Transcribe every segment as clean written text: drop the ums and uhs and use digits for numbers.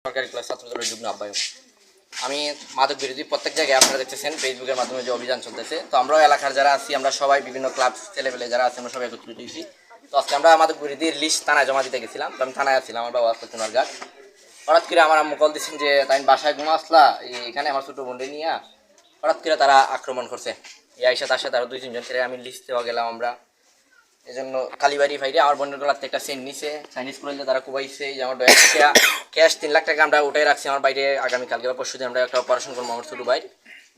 সরকারি ক্লাস ছাত্রদলের যুগ্ম আহ্বায়ক। আমি মাদক বিরোধী প্রত্যেক জায়গায় আপনারা দেখতেছেন ফেসবুকের মাধ্যমে যে অভিযান চলতেছে, তো আমরাও এলাকার যারা আছি, আমরা সবাই বিভিন্ন ক্লাব ছেলেপেলে যারা আছে আমরা সবাই একত্রিত হয়েছি। তো আজকে আমরা মাদক বিরোধীর লিস্ট থানায় জমা দিতে গেছিলাম। তো আমি থানায় আসছিলাম, আমার বাবা আসতো চুনারঘাট। হঠাৎ করে আমার আম্মু কল দিচ্ছেন যে তাই বাসায় ঘুমা আসলা, এখানে আমার ছোটো বোনকে নিয়ে হঠাৎ করে তারা আক্রমণ করছে। এই আইসা তার সাথে আরও 2-3 জন ছেলে আমি লিস্ট দেওয়া গেলাম আমরা। এই জন্য কালীবাড়ি ফাইরে আমার বোনের গলাতে একটা চেন নিছে, চাইনিজ করে তারা কুবাইছে। যে আমার ডয়ার থেকে ক্যাশ 3 লাখ টাকা আমরা উঠে রাখছি আমার বাইরে। আগামীকালকে বা পরশু দিন আমরা একটা অপারেশন করবো আমার ছোটো ভাই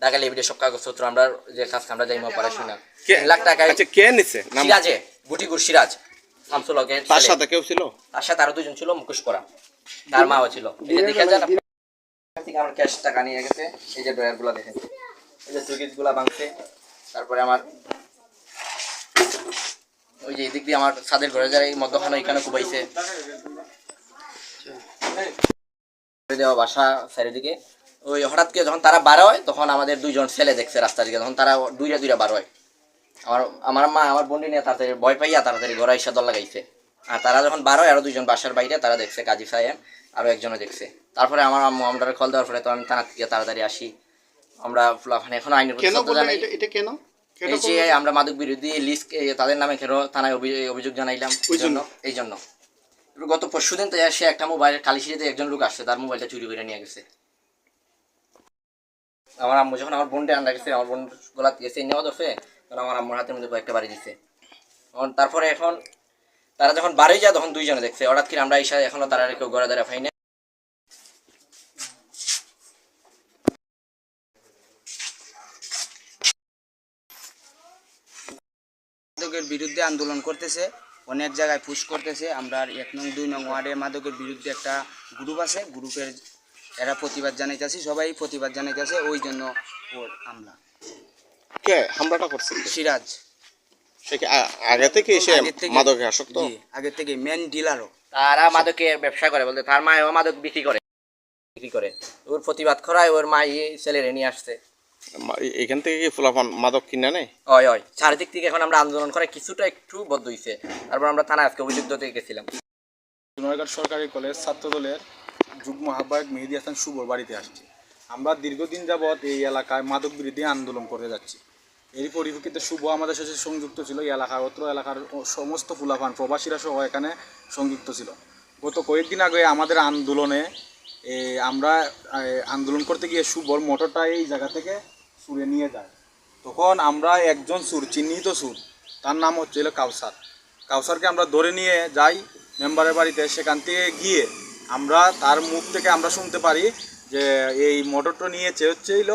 ঢাকা লেবিডে সব কাগজপত্র আমরা যে কাজ আমরা যাই অপারেশন 3 লাখ টাকা। কে নিছে? সিরাজে গুটিগুর সিরাজ শামসুল হকের। তার সাথে কেউ ছিল? তার সাথে আরো 2 জন ছিল, মুখোশ পরা, তার মাও ছিল। এই যে দেখে যান আমার ক্যাশ টাকা নিয়ে গেছে। এই যে ডয়ারগুলো দেখেন, এই যে সুইচগুলো ভাঙছে। তারপরে আমার ওই যে এদিক দিয়ে আমার ছাদের ঘরে যারা এই মধ্যখানে এখানে কুবাইছে দেওয়া বাসা চারিদিকে। ওই হঠাৎ করে যখন তারা বার হয় তখন আমাদের 2 জন ছেলে দেখছে রাস্তা দিকে, তখন তারা দুইটা বার হয়। আমার মা আমার বোনটি নিয়ে তাড়াতাড়ি ভয় পাইয়া তাড়াতাড়ি ঘরে এসে দল লাগাইছে। আর তারা যখন বার হয় আরো 2 জন বাসার বাইরে তারা দেখছে, কাজী সাহেব আরো একজনও দেখছে। তারপরে আমার আম্মু আমরা কল দেওয়ার পরে তো আমি থানা থেকে তাড়াতাড়ি আসি। আমরা এখন আইনের এটা কেন এই যে আমরা মাদক বিরোধী লিস্ট তাদের নামে কেন থানায় অভিযোগ জানাইলাম এই জন্য গত পরশুদিন তো সে একটা মোবাইল কালিশিতে একজন লোক আসছে, তার মোবাইলটা চুরি করে নিয়ে গেছে। আমার আম্মু যখন আমার বোনটা আন্ডা গেছে, আমার বোন গলা গেছে নেওয়া দরছে, তখন আমার আম্মুর হাতের মধ্যে কয়েকটা বাড়ি দিচ্ছে। তারপরে এখন তারা যখন বাড়ি যায় তখন 2 জনে দেখছে। হঠাৎ করে আমরা এসে এখনো তারা কেউ গড়া দ্বারা পাই না। মাদকের বিরুদ্ধে আন্দোলন করতেছে, অনেক জায়গায় পুশ করতেছে। আমরা 1 নং 2 নং ওয়ার্ডে মাদকের বিরুদ্ধে একটা গ্রুপ আছে, গ্রুপের এরা প্রতিবাদ জানাইতেছে, সবাই প্রতিবাদ জানাইতেছে। ওই জন্য আমরা কে হামলাটা করছে? সিরাজ। সে কি আগে থেকে এসে মাদকে আসক্ত? আগে থেকে মেন ডিলারও। তারা মাদকের ব্যবসা করে বলতে, তার মাও মাদক বিক্রি করে ওর প্রতিবাদ করায় ওর মা ছেলেরে নিয়ে আসছে। এখান থেকে কি ফুলাফান মাদক কিনে নেয়? হয় চারিদিক থেকে এখন আমরা আন্দোলন করে কিছুটা একটু বদ্ধ হয়েছে। তারপর আমরা থানায় আজকে অভিযোগ দিতে গেছিলাম। চুনারঘাট সরকারি কলেজ ছাত্রদলের যুগ্ম আহ্বায়ক মেহেদী হাসান শুভর বাড়িতে আসছি। আমরা দীর্ঘদিন যাবৎ এই এলাকায় মাদক বিরোধী আন্দোলন করে যাচ্ছি। এর পরিপ্রেক্ষিতে শুভ আমাদের সাথে সংযুক্ত ছিল। এই এলাকার অত্র এলাকার সমস্ত ফুলাফান প্রবাসীরা সহ এখানে সংযুক্ত ছিল। গত কয়েকদিন আগে আমাদের আন্দোলনে আমরা আন্দোলন করতে গিয়ে শুভর মোটরটা এই জায়গা থেকে সুরে নিয়ে যায়। তখন আমরা একজন সুর, চিহ্নিত সুর, তার নাম হচ্ছে কাউসারকে আমরা ধরে নিয়ে যাই মেম্বারের বাড়িতে। সেখান থেকে গিয়ে আমরা তার মুখ থেকে আমরা শুনতে পারি যে এই মোটরটা নিয়েছে হচ্ছিল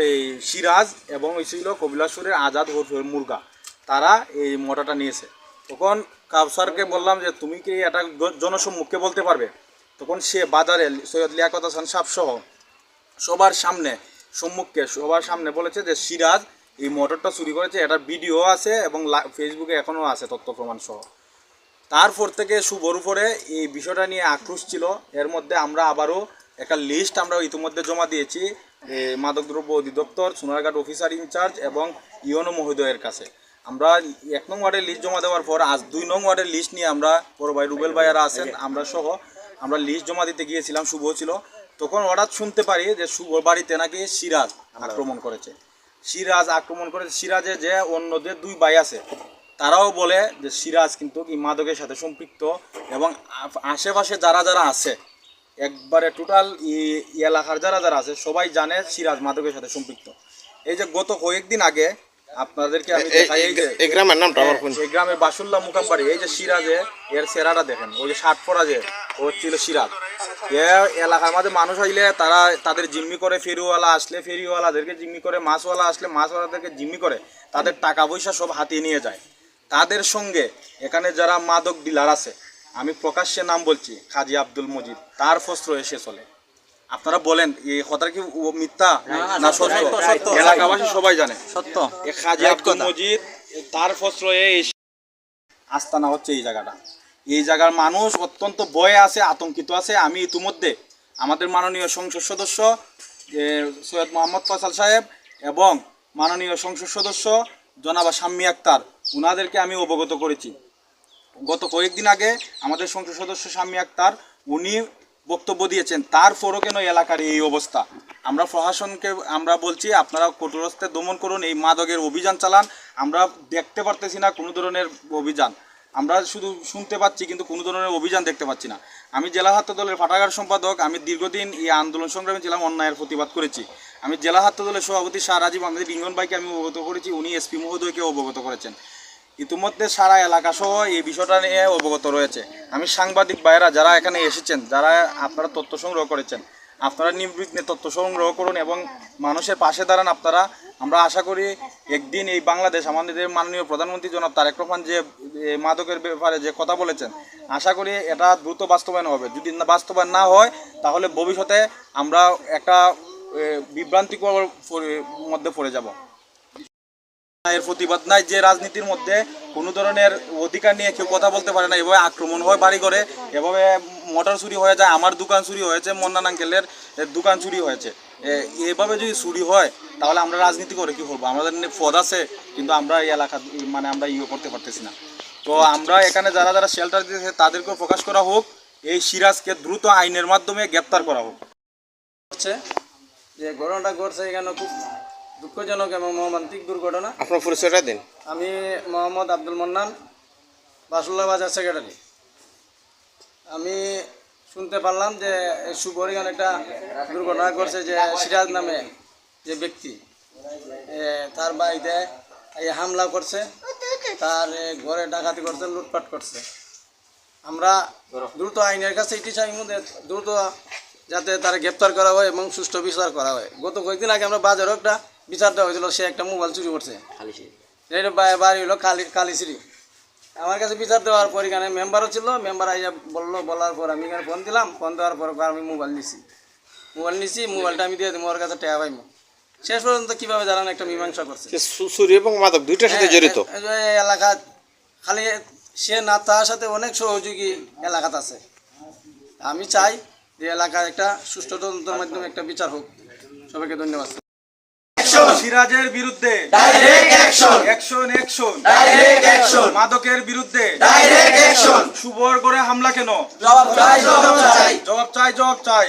এই সিরাজ এবং ছিল কবিলাসপুরের আজাদ মুরগা, তারা এই মোটরটা নিয়েছে। তখন কাউসারকে বললাম যে তুমি কি এটা জনসম্মুখে বলতে পারবে? তখন সে বাজারে সৈয়দ লিয়াকত হাসান সাহেব সহ সবার সামনে বলেছে যে সিরাজ এই মোটরটা চুরি করেছে। এটার ভিডিও আছে এবং ফেসবুকে এখনও আছে তথ্য প্রমাণ সহ। তারপর থেকে শুভর উপরে এই বিষয়টা নিয়ে আক্রোশ ছিল। এর মধ্যে আমরা আবারও একটা লিস্ট আমরা ইতিমধ্যে জমা দিয়েছি মাদকদ্রব্য অধিদপ্তর, সোনারঘাট অফিসার ইনচার্জ এবং ইউনো মহোদয়ের কাছে। আমরা 1 নং ওয়ার্ডের লিস্ট জমা দেওয়ার পর আজ 2 নং ওয়ার্ডের লিস্ট নিয়ে আমরা বড় ভাই রুবেল ভাইয়ারা আছেন, আমরা সহ আমরা লিস্ট জমা দিতে গিয়েছিলাম। শুভ ছিল। তখন হঠাৎ শুনতে পারি যে শুভর বাড়িতে নাকি সিরাজ আক্রমণ করেছে। সিরাজের যে অন্যদের 2 ভাই আছে তারাও বলে যে সিরাজ কিন্তু এই মাদকের সাথে সম্পৃক্ত এবং আশেপাশে যারা আছে একবারে টোটাল এলাকার যারা আছে সবাই জানে সিরাজ মাদকের সাথে সম্পৃক্ত। এই যে গত কয়েকদিন আগে আপনাদেরকে আমি দেখাই, এই গ্রামের নামটা আমার কোন? এই গ্রামের বাসুল্লাহ মুকামবাড়ি। এই যে সিরাজে এর চেহারাটা দেখেন, ওই যে শার্ট পরা যে ও ছিল সিরাজ। এলাকার মাঝে মানুষ আইলে তারা তাদের জিম্মি করে, ফেরিওয়ালা আসলে ফেরিওয়ালাদেরকে জিম্মি করে, মাছওয়ালা আসলে মাছওয়ালাদেরকে জিম্মি করে, তাদের টাকা পয়সা সব হাতিয়ে নিয়ে যায়। তাদের সঙ্গে এখানে যারা মাদক ডিলার আছে, আমি প্রকাশ্যে নাম বলছি, কাজী আব্দুল মজিদ, তার ফস্ত্র এসে চলে। আপনারা বলেন এই কথা কি মিথ্যা না সত্য? এলাকাবাসী সবাই জানে সত্য। কাজী আব্দুল মজিদ তার ফস্ত্র আস্তানা হচ্ছে এই জায়গাটা। এই জায়গার মানুষ অত্যন্ত ভয়ে আছে, আতঙ্কিত আছে। আমি ইতিমধ্যে আমাদের মাননীয় সংসদ সদস্য সৈয়দ মোহাম্মদ ফয়সাল সাহেব এবং মাননীয় সংসদ সদস্য জনাবা শাম্মী আক্তার, ওনাদেরকে আমি অবগত করেছি। গত কয়েকদিন আগে আমাদের সংসদ সদস্য শাম্মী আক্তার উনি বক্তব্য দিয়েছেন, তারপরও কেন এলাকার এই অবস্থা? আমরা প্রশাসনকে আমরা বলছি আপনারা কঠোরহস্তে দমন করুন, এই মাদকের অভিযান চালান। আমরা দেখতে পারতেছি না কোনো ধরনের অভিযান, আমরা শুধু শুনতে পাচ্ছি কিন্তু কোনো ধরনের অভিযান দেখতে পাচ্ছি না। আমি জেলা ছাত্র দলের পাঠাগার সম্পাদক, আমি দীর্ঘদিন এই আন্দোলন সংগ্রামে ছিলাম, অন্যায়ের প্রতিবাদ করেছি। আমি জেলা ছাত্র দলের সভাপতি শাহ রাজীব আহমেদ রিঙ্গন ভাইকে আমি অবগত করেছি, উনি এসপি মহোদয়কে অবগত করেছেন। ইতিমধ্যে সারা এলাকা সহ এই বিষয়টা নিয়ে অবগত রয়েছে। আমি সাংবাদিক ভাইয়েরা যারা এখানে এসেছেন, যারা আপনারা তথ্য সংগ্রহ করেছেন, আপনারা নির্বিঘ্নে তথ্য সংগ্রহ করুন এবং মানুষের পাশে দাঁড়ান আপনারা। আমরা আশা করি একদিন এই বাংলাদেশ, আমাদের মাননীয় প্রধানমন্ত্রী জনাব তারেক রহমান যে মাদকের ব্যাপারে যে কথা বলেছেন, আশা করি এটা দ্রুত বাস্তবায়ন হবে। যদি বাস্তবায়ন না হয় তাহলে ভবিষ্যতে আমরা একটা বিভ্রান্তিকর মধ্যে পড়ে যাব। এর প্রতিবাদ নাই যে রাজনীতির মধ্যে কোনো ধরনের অধিকার নিয়ে কেউ কথা বলতে পারে না, এভাবে আক্রমণ হয় বাড়ি ঘরে, এভাবে মোটর চুরি হয়ে যায়, আমার দোকান চুরি হয়েছে, মন্নান আঙ্কেলের দোকান চুরি হয়েছে। এভাবে যদি চুরি হয় তাহলে আমরা রাজনীতি করে কী করবো? আমাদের পদ আছে কিন্তু আমরা এই এলাকা মানে আমরা করতে পারতেছি না। তো আমরা এখানে যারা যারা শেল্টার দিয়েছে তাদেরকেও প্রকাশ করা হোক, এই সিরাজকে দ্রুত আইনের মাধ্যমে গ্রেপ্তার করা হোক। হচ্ছে যে ঘটনাটা ঘটছে এখানে খুব দুঃখজনক এবং মর্মান্তিক দুর্ঘটনা। আপনার পরিচয়টা দিন। আমি মোহাম্মদ আব্দুল মান্নান, বাসুল্লাহ বাজার সেক্রেটারি। আমি শুনতে পারলাম যে শুভর এখানে একটা দুর্ঘটনা ঘটছে, যে সিরাজ নামে যে ব্যক্তি তার বাড়িতে হামলা করছে, তার ঘরে ডাকাতি করছে, লুটপাট করছে। আমরা দ্রুত আইনের কাছে এটি চাই, দ্রুত যাতে তারা গ্রেপ্তার করা হয় এবং সুষ্ঠু বিচার করা হয়। গত কয়েকদিন আগে আমরা বাজারও একটা বিচার দেওয়া হয়েছিল, সে একটা মোবাইল চুরি করছে, এটা বাড়ি হলো কালীশ্রী। আমার কাছে বিচার দেওয়ার পর এখানে মেম্বারও ছিল, মেম্বার আইয়া বলার পর আমি এখানে ফোন দিলাম, ফোন দেওয়ার পর আমি মোবাইল নিছি, মোবাইলটা আমি দিয়ে দিই, ওর কাছে টাকা পাইমো। শেষ পর্যন্ত কীভাবে জানান একটা মীমাংসা করছে। চুরি এবং মাদক দুইটার সাথে জড়িত এলাকা, খালি সে না, তার সাথে অনেক সহযোগী এলাকাতে আছে। আমি চাই যে এলাকায় একটা সুষ্ঠু তদন্তের মাধ্যমে একটা বিচার হোক। সবাইকে ধন্যবাদ। সিরাজের বিরুদ্ধে অ্যাকশন, মাদকের বিরুদ্ধে শুভর করে হামলা কেন? জবাব চাই।